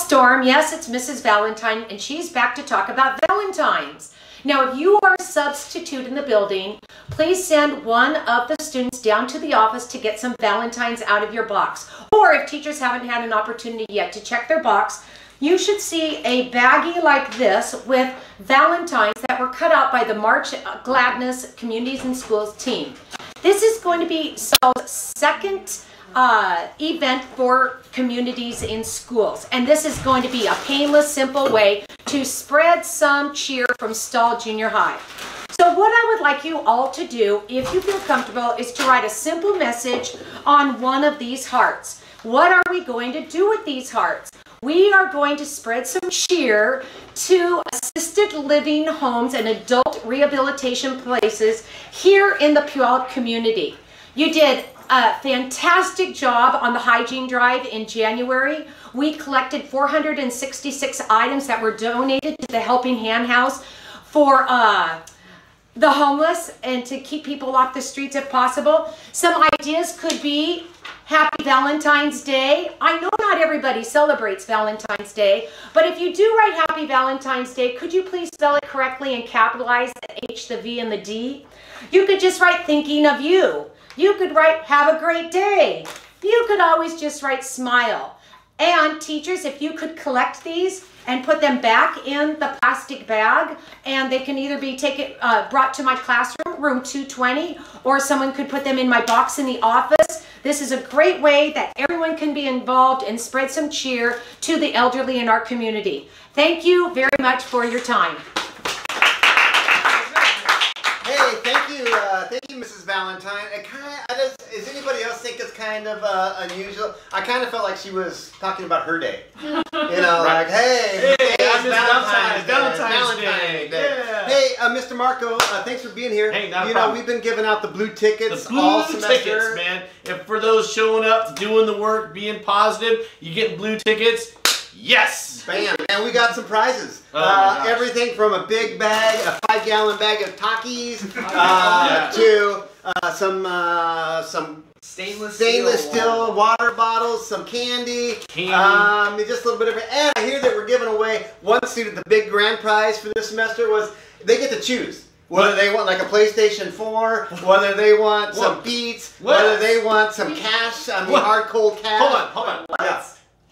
Storm. Yes, it's Mrs. Valentine, and she's back to talk about Valentines. Now, if you are a substitute in the building, please send one of the students down to the office to get some Valentines out of your box. Or if teachers haven't had an opportunity yet to check their box, you should see a baggie like this with Valentines that were cut out by the March Gladness Communities and Schools team. This is going to be Saul's second event for communities in schools, and this is going to be a painless, simple way to spread some cheer from Stall Junior High. So what I would like you all to do, if you feel comfortable, is to write a simple message on one of these hearts. What are we going to do with these hearts? We are going to spread some cheer to assisted living homes and adult rehabilitation places here in the Puyallup community. You did a fantastic job on the hygiene drive in January. We collected 466 items that were donated to the Helping Hand House for the homeless and to keep people off the streets if possible. Some ideas could be Happy Valentine's Day. I know not everybody celebrates Valentine's Day, but if you do write Happy Valentine's Day, could you please spell it correctly and capitalize the H, the V, and the D? You could just write thinking of you. You could write have a great day. You could always just write smile. And teachers, if you could collect these and put them back in the plastic bag, and they can either be brought to my classroom, room 220, or someone could put them in my box in the office. This is a great way that everyone can be involved and spread some cheer to the elderly in our community. Thank you very much for your time. Hey, thank you, Mrs. Valentine. Does anybody else think it's kind of unusual? I kind of felt like she was talking about her day. You know, right. like, hey, I'm Valentine's Day. Yeah. Hey, Mr. Marco, thanks for being here. Hey, not a problem. We've been giving out the blue tickets the blue all semester. tickets, man. If for those showing up, doing the work, being positive, you get blue tickets. Yes! Bam! And we got some prizes. Everything from a big bag, a 5-gallon bag of Takis, to some stainless steel water bottles, some candy, just a little bit of it. And I hear that we're giving away one student. The big grand prize for this semester was they get to choose whether they want like a PlayStation 4, whether they want some Beats, whether they want some cash. Hard cold cash. Hold on. Yeah.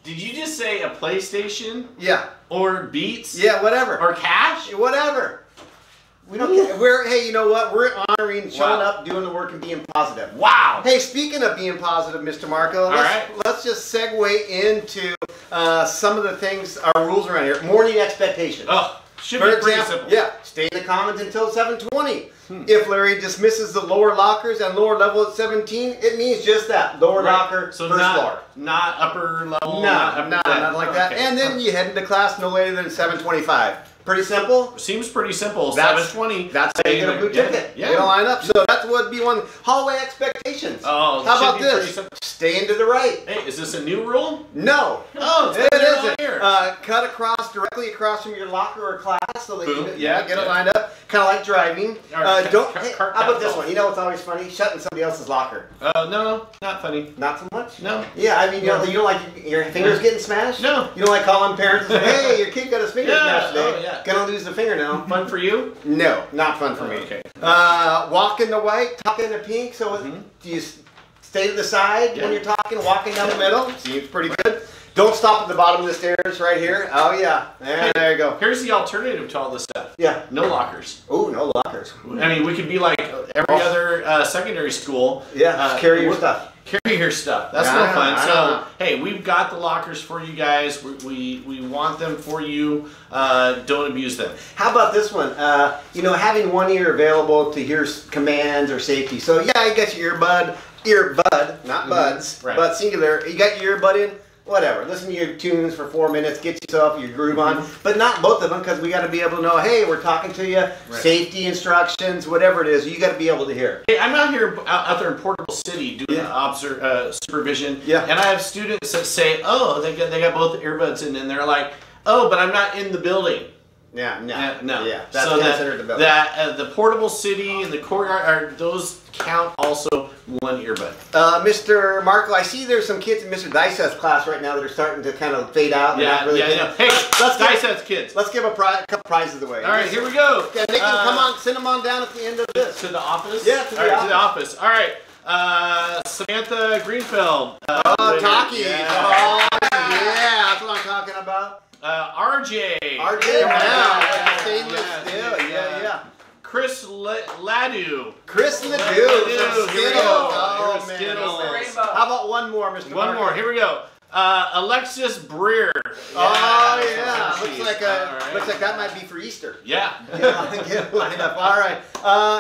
Did you just say a PlayStation? Yeah. Or Beats? Yeah, whatever. Or cash? Whatever. We don't care. Hey, you know what? We're honoring showing up, doing the work, and being positive. Wow. Hey, speaking of being positive, Mr. Marco, let's just segue into some of the things, our rules around here. Morning expectations. Oh, should be pretty simple. Yeah, stay in the commons until 7:20. If Larry dismisses the lower lockers and lower level at 17, it means just that. Lower locker, so first floor. Not upper level. Nothing like that. Okay. And then you head into class no later than 7:25. Pretty simple. Seems pretty simple. 7:20. That's how you get a blue ticket. Yeah. You don't line up. So that would be one. Hallway expectations. Oh, how about this? Stay into the right. Hey, is this a new rule? No. Oh, it isn't. Here. Cut directly across from your locker or class so that you get it lined up. Kind of like driving. How about this one? You know what's always funny? Shutting somebody else's locker. No, not funny. Not so much? No. Yeah, I mean, you don't like your fingers getting smashed? No. You don't like calling parents and saying, hey, your kid got his finger smashed today. Oh, yeah. Gonna lose the fingernail. Fun for you? No, not fun for me. Okay. Walk in the white, tuck in the pink. So do you stay to the side when you're talking, walking down the middle? Seems pretty good. Don't stop at the bottom of the stairs right here. Oh, yeah. There you go. Here's the alternative to all this stuff. Yeah. No lockers. Oh, no lockers. I mean, we could be like every other secondary school. Yeah, carry your stuff. Carry your stuff. That's no fun. So, hey, we've got the lockers for you guys. We want them for you. Don't abuse them. How about this one? Having one ear available to hear commands or safety. So, yeah, you got your earbud, not buds, but singular. You got your earbud in. Whatever. Listen to your tunes for 4 minutes. Get yourself your groove on. But not both of them, because we got to be able to know, hey, we're talking to you. Safety instructions, whatever it is. You got to be able to hear. Hey, I'm out here out there in Portable City doing supervision. Yeah. And I have students that say, oh, they got both earbuds in, and they're like, oh, but I'm not in the building. Yeah, no. No. Yeah, that's so considered the building. The portable city and the courtyard, those count also one earbud. Mr. Marco, I see there's some kids in Mr. Dyseth's class right now that are starting to kind of fade out. Yeah, really Hey, Dyseth's kids. Let's give a couple prizes away. All right, here we go. Yeah, Nathan, come on, send them on down at the end of this. To the office? Yeah, to the office. All right. Samantha Greenfield. Talkies. Yeah. Oh, yeah, that's what I'm talking about. RJ. RJ now. Stainless steel. Yeah. Chris Ladu. Chris Ladu. Skittles. Oh, man. Skittles. How about one more, Mr. One more. Here we go. Alexis Breer. Oh yeah, looks like that might be for Easter. Yeah. Get lined up. All right.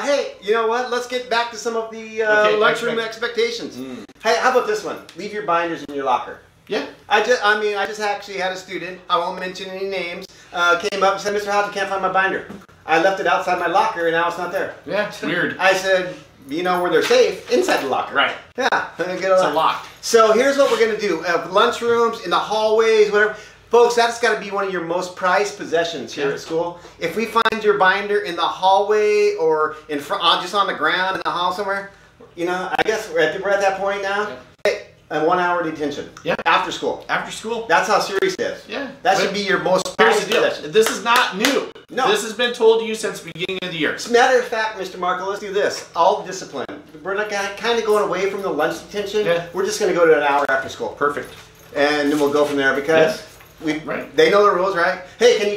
Hey, you know what? Let's get back to some of the lunchroom expectations. Hey, how about this one? Leave your binders in your locker. Yeah. I just actually had a student. I won't mention any names. Came up and said, "Mr. Hodge, I can't find my binder. I left it outside my locker, and now it's not there." Yeah, it's weird. I said, "You know where they're safe? Inside the locker." Right. Yeah. It's a lock. So here's what we're gonna do: lunchrooms, in the hallways, whatever. Folks, that's got to be one of your most prized possessions here at school. If we find your binder in the hallway or in front, just on the ground in the hall somewhere, you know, I guess we're at that point now. Yeah. Hey, a 1 hour detention. Yeah. After school. After school. That's how serious it is. Yeah. That should be your most Here's prized the deal. possession. This is not new. No. This has been told to you since the beginning of the year. As a matter of fact, Mr. Marco, let's do this. All discipline. We're not kind of going away from the lunch detention. Yeah. We're just going to go to an hour after school. Perfect. And then we'll go from there because right. They know the rules, right? Hey, can you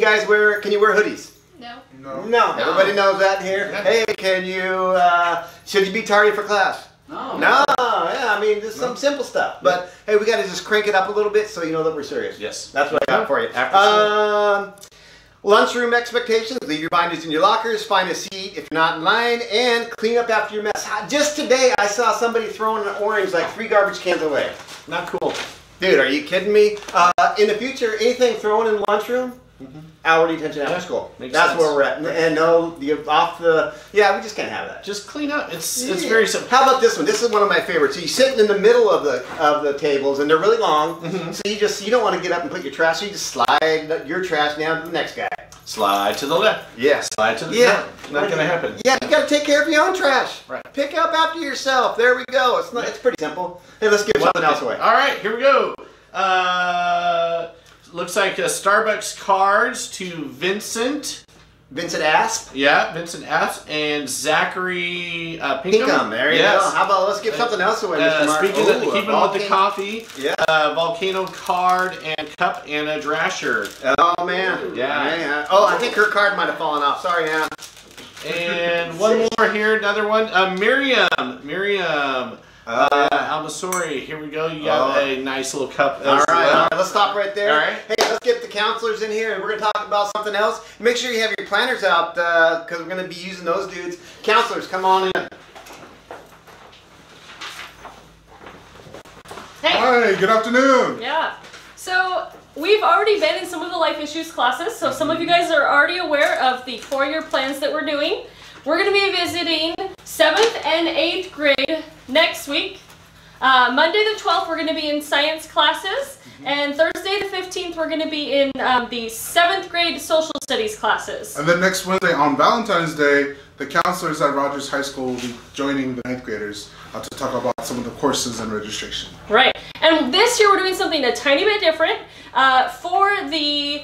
wear hoodies? No. Everybody knows that here. Yeah. Hey, can you, should you be tardy for class? No. Yeah, I mean, just some simple stuff. But hey, we got to just crank it up a little bit so you know that we're serious. Yes. That's what I got for you. Lunchroom expectations: leave your binders in your lockers, find a seat if you're not in line, and clean up after your mess. Just today, I saw somebody throwing an orange like 3 garbage cans away. Not cool. Dude, are you kidding me? In the future, anything thrown in the lunchroom, hour detention after school. That's where we're at. And no, you're off the. Yeah, we just can't have that. Just clean up. It's very simple. How about this one? This is one of my favorites. So you're sitting in the middle of the tables, and they're really long. So you don't want to get up and put your trash. So you just slide your trash down to the next guy. Slide to the left. Yes. Slide to the left. Not going to happen. Yeah, you got to take care of your own trash. Right. Pick up after yourself. There we go. It's pretty simple. Hey, let's give something else away. All right, here we go. Looks like Starbucks cards to Vincent. Vincent Asp? Yeah, Vincent Asp and Zachary Pinkham. There you go. How about let's give something else away, Mr. Mark? Speaking of keeping with the coffee, yeah. Volcano card and cup and a drasher. Oh man. Yeah. Oh, I think her card might have fallen off. Sorry, Anna. And one more here, another one. Miriam. Almasori, here we go. You got a nice little cup. All right, let's stop right there. All right. Hey, let's get the counselors in here, and we're going to talk about something else. Make sure you have your planners out, because we're going to be using those dudes. Counselors, come on in. Hey. Hi, good afternoon. Yeah. So we've already been in some of the life issues classes, so some of you guys are already aware of the 4-year plans that we're doing. We're going to be visiting 7th and 8th grade next week. Monday the 12th, we're going to be in science classes. And Thursday the 15th, we're going to be in the 7th grade social studies classes. And then next Wednesday on Valentine's Day, the counselors at Rogers High School will be joining the 9th graders to talk about some of the courses and registration. Right. And this year we're doing something a tiny bit different. For the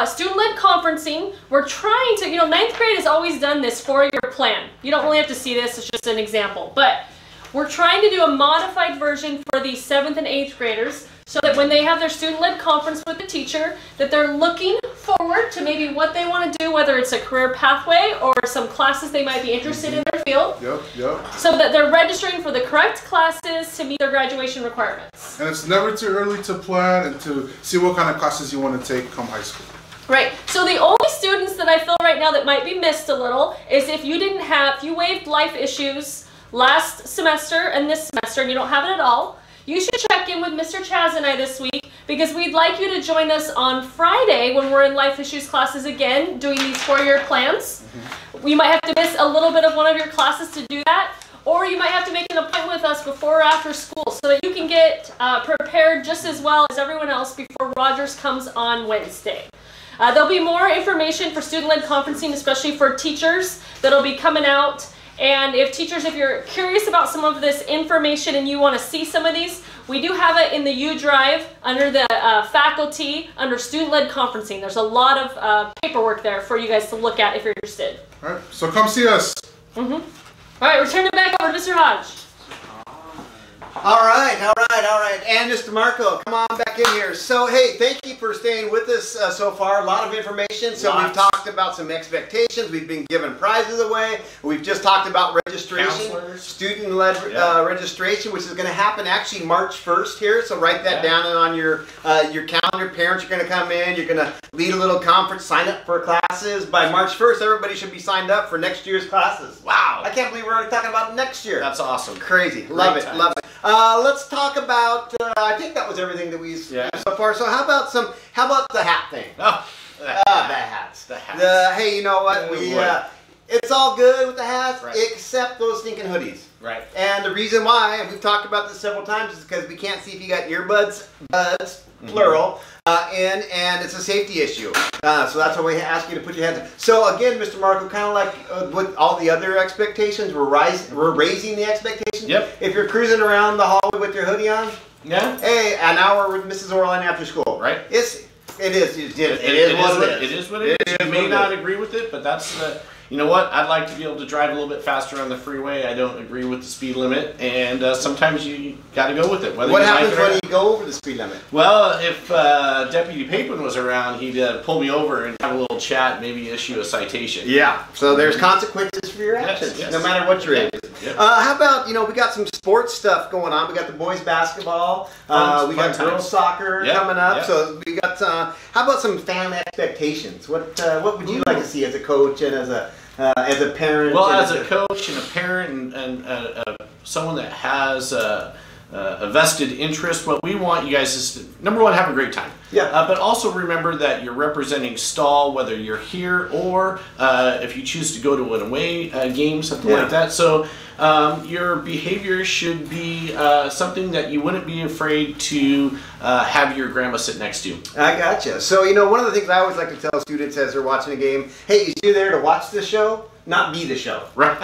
student-led conferencing, we're trying to, 9th grade has always done this 4-year plan. You don't really have to see this, it's just an example. But we're trying to do a modified version for the 7th and 8th graders so that when they have their student-led conference with the teacher, that they're looking forward to maybe what they want to do, whether it's a career pathway or some classes they might be interested in their field. Yep. So that they're registering for the correct classes to meet their graduation requirements. And it's never too early to plan and to see what kind of classes you want to take come high school. Right. So the only students that I feel right now that might be missed a little is if you waived life issues last semester and this semester and you don't have it at all, you should check in with Mr. Chaz and I this week because we'd like you to join us on Friday when we're in life issues classes again doing these 4-year plans. You might have to miss a little bit of one of your classes to do that, or you might have to make an appointment with us before or after school so that you can get prepared just as well as everyone else before Rogers comes on Wednesday. There'll be more information for student-led conferencing, especially for teachers, that'll be coming out. And if you're curious about some of this information and you want to see some of these, we do have it in the U Drive under the faculty, under student-led conferencing. There's a lot of paperwork there for you guys to look at if you're interested. All right, so come see us. All right, we're turning it back over to Mr. Hodge. All right. And Mr. Marco, come on back in here. So, hey, thank you for staying with us so far. A lot of information. So we've talked about some expectations. We've been giving prizes away. We've just talked about registration, student-led registration, which is going to happen actually March 1st here. So write that down on your calendar. Parents are going to come in. You're going to lead a little conference, sign up for classes. By March 1st, everybody should be signed up for next year's classes. Wow. I can't believe we're already talking about next year. That's awesome. Crazy. Love it. Let's talk about. I think that was everything that we so far. So how about the hat thing? Oh, the hats. Hey, you know what? It's all good with the hats, except those stinking hoodies. Right. And the reason why, and we've talked about this several times, is because we can't see if you got earbuds, plural, and it's a safety issue. So that's why we ask you to put your hands. So again, Mr. Marco, kind of like with all the other expectations, we're raising the expectations. Yep. If you're cruising around the hallway with your hoodie on, hey, an hour with Mrs. Orline after school. Right. It is what it is. You may not agree with it, but that's the. You know what? I'd like to be able to drive a little bit faster on the freeway. I don't agree with the speed limit, and sometimes you got to go with it. What happens when you go over the speed limit? Well, if Deputy Papin was around, he'd pull me over and have a little chat, maybe issue a citation. Yeah. So there's consequences for your actions, no matter what your age is. How about, we got some sports stuff going on. We got the boys basketball. We got girls soccer coming up. So we got. How about some fan expectations? What would you like to see as a coach and as a parent? Well, as a coach and a parent and someone that has a vested interest, what we want you guys is to, number one, have a great time. Yeah. But also remember that you're representing Stall, whether you're here or if you choose to go to an away game, something like that. So your behavior should be something that you wouldn't be afraid to have your grandma sit next to. I gotcha. So, one of the things I always like to tell students as they're watching a game, hey, you're there to watch the show, not be the show. Right.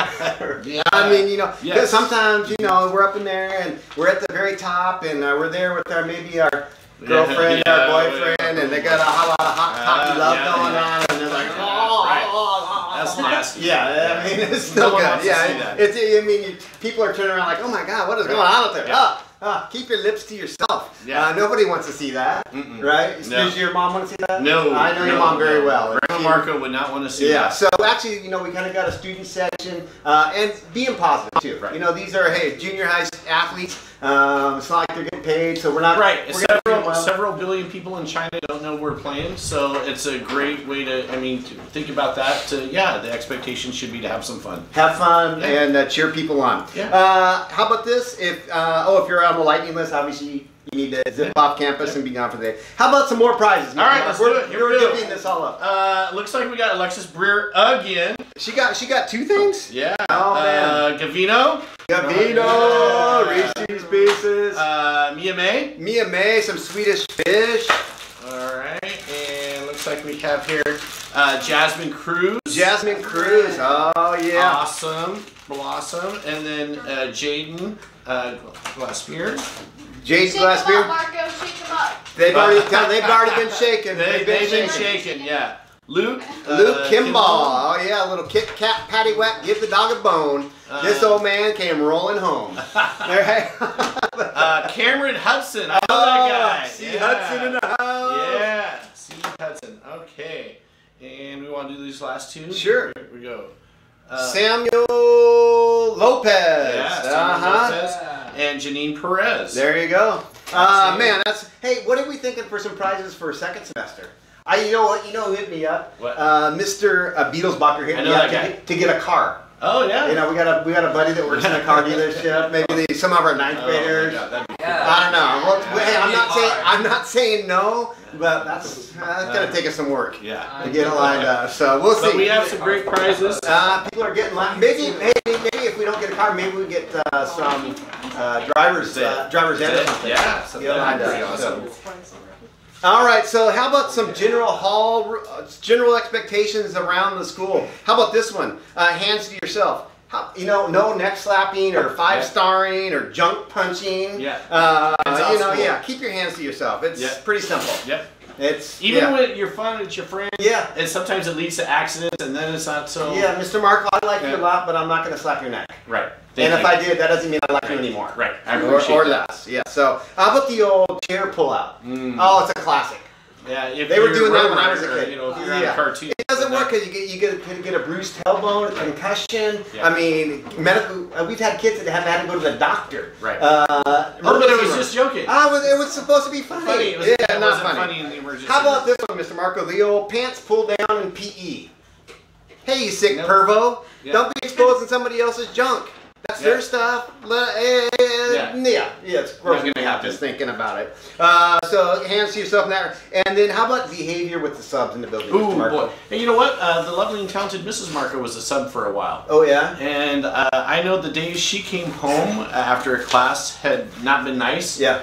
I mean, because sometimes, we're up in there and we're at the very top and we're there with maybe our girlfriend, our boyfriend, and they got a lot of hot hockey love going on, and they're like, that's nasty. Yeah, I mean, it's still good. Yeah, people are turning around like, oh my God, what is going on out there? Keep your lips to yourself. Nobody wants to see that, right? Does your mom want to see that? No. I know your mom very well. Grandma Marco would not want to see that. So actually, we kind of got a student section, and being positive too. Right. These are, junior high athletes. It's not like they're getting paid, so we're not. Right. Several billion people in China don't know we're playing, so it's a great way to, to think about that. The expectation should be to have some fun. Have fun and cheer people on. Yeah. How about this? If you're on the lightning list, obviously you need to zip off campus and be gone for the day. How about some more prizes? All right, let's do it. Here we go. We're dipping this all up. Looks like we got Alexis Breer again. She got two things? Yeah. Oh, man. Gavino, Reese's Pieces. Mia May, some Swedish fish. All right, and looks like we have here Jasmine Cruz. Oh, yeah. Awesome. Blossom. And then Jaden Glassbeer. Jaden Glassbeer. Marco, shake them up. They've already been shaken. They've been shaken, yeah. Luke Kimball. Oh, yeah, a little Kit Kat patty whack, give the dog a bone. This old man came rolling home. Cameron Hudson. I know that guy. C. Hudson in the house. Yeah, C. Hudson. Okay. And we want to do these last two? Sure. Here we go. Samuel Lopez. Yeah, Samuel Lopez. And Janine Perez. There you go. Man, hey, what are we thinking for some prizes for second semester? You know who hit me up? What? Mr. Beatlesbacher hit me up to get a car. Oh yeah. We got a buddy that works in a car dealership. Maybe some of our ninth graders. Oh my God, I don't know. Well, hey, I'm not saying no, but that's gonna take us some work. Yeah. To get it lined up. So we'll see. But we have some great prizes. People are getting lined. Maybe if we don't get a car, maybe we get some driver's ed or something. Yeah. Get lined up. Awesome. All right, so how about some general expectations around the school? How about this one? Hands to yourself. No neck slapping or five-starring or junk punching. Yeah. Keep your hands to yourself. It's pretty simple. Yep. It's even when you're fun with your friends. Yeah. And sometimes it leads to accidents, and then it's not so. Yeah, Mr. Marco, I like you a lot, but I'm not going to slap your neck. Right. And if I did, that doesn't mean I like you anymore. Right. I appreciate or less. Yeah. So how about the old chair pull-out? Oh, it's a classic. Yeah, if they were doing that when I was a kid. If you're on a cartoon. It doesn't work because you get a bruised tailbone, a concussion. Yeah. I mean, medical. We've had kids that have had to go to the doctor. Right. But it was just joking. It was supposed to be funny. It wasn't funny in the emergency. How about this one, Mr. Marco? The old pants pull down in PE. Hey, you sick pervo! Yeah. Don't be exposing somebody else's junk. That's their stuff. It's gross me out just thinking about it. So hands to yourself in that. And then how about behavior with the subs in the building, Mr. Marco? Boy. And you know what? The lovely and talented Mrs. Marco was a sub for a while. Oh, yeah? And I know the days she came home after a class had not been nice. Yeah.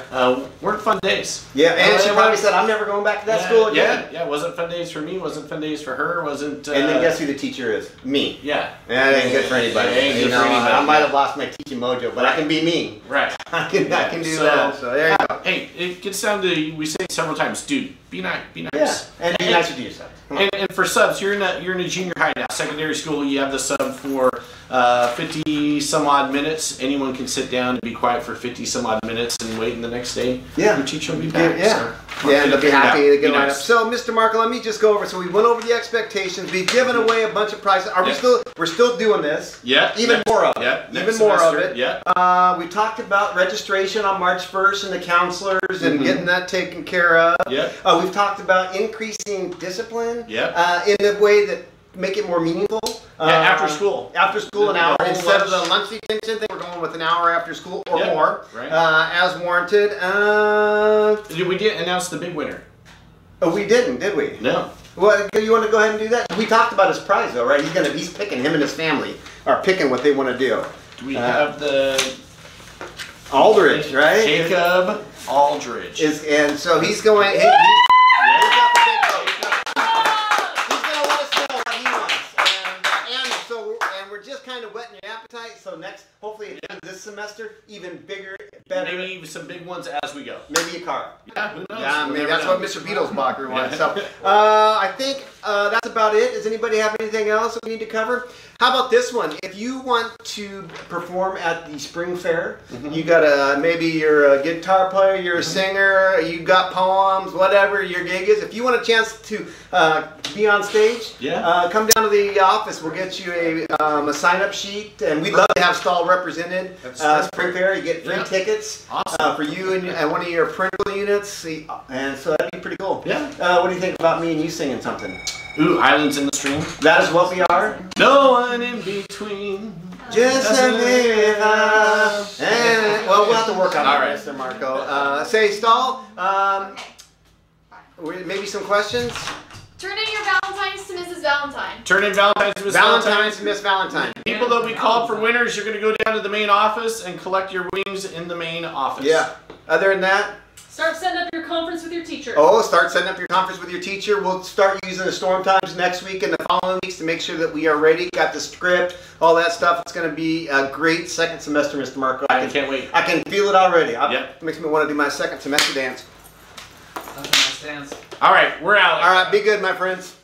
Weren't fun days. Yeah, and she probably said, I'm never going back to that school again. Yeah, wasn't fun days for me, wasn't fun days for her, wasn't... and then guess who the teacher is? Me. Yeah. That ain't good for anybody. I might have lost my teaching mojo, but I can be me. Right. I can do that. So there you go. Hey, it gets down to, we say several times, dude, be nice. Yeah, and be nicer to yourself. And for subs, you're in a junior high now, secondary school. You have the sub for 50 some odd minutes. Anyone can sit down and be quiet for 50 some odd minutes and wait, and the next day your teacher will be back. Yeah, and they'll be happy to get right up. So, Mr. Marco, let me just go over. So we went over the expectations. We've given away a bunch of prizes. Are we still? We're still doing this. Yeah. Even more of it. Yeah. Even more of it. Yeah. We talked about registration on March 1st and the counselors and getting that taken care of. Yeah. We've talked about increasing discipline. Yeah. In a way that make it more meaningful. After school. After school, an hour. Instead of the lunch detention thing, we're going with an hour after school or more, as warranted. We didn't announce the big winner. Oh, we didn't, did we? No. Well, you want to go ahead and do that? We talked about his prize, though, right? He's picking. Him and his family are picking what they want to do. We have the Aldridge, right? Jacob Aldridge. And so he's going. He's got the big vote. He's going to let us know what he wants. And we're just kind of whetting your appetite. So hopefully at the end of this semester, even bigger, better. Maybe some big ones as we go. Maybe a car. Yeah, who knows? Yeah, maybe that's what Mr. Beetlesbacher wants. So I think that's about it. Does anybody have anything else that we need to cover? How about this one? If you want to perform at the spring fair, you got maybe you're a guitar player, you're a singer, you got poems, whatever your gig is. If you want a chance to be on stage, come down to the office. We'll get you a sign-up sheet, and we'd love to have stall represented. Spring fair, you get free tickets for you and one of your parental units, and so that'd be pretty cool. Yeah. What do you think about me and you singing something? Ooh, Islands in the Stream. That is what we are. No one in between. Just a river. Well, we'll have to work on it, Mr. Marco. Say, Stall, maybe some questions? Turn in your Valentines to Mrs. Valentine. Turn in Valentines to Miss Valentine. Valentines to Miss Valentine. People that we called for winners, you're going to go down to the main office and collect your wings in the main office. Yeah. Other than that? Start setting up your conference with your teacher. Oh, start setting up your conference with your teacher. We'll start using the storm times next week and the following weeks to make sure that we are ready. Got the script, all that stuff. It's going to be a great second semester, Mr. Marco. I can't wait. I can feel it already. It makes me want to do my second semester dance. All right, we're out. All right, be good, my friends.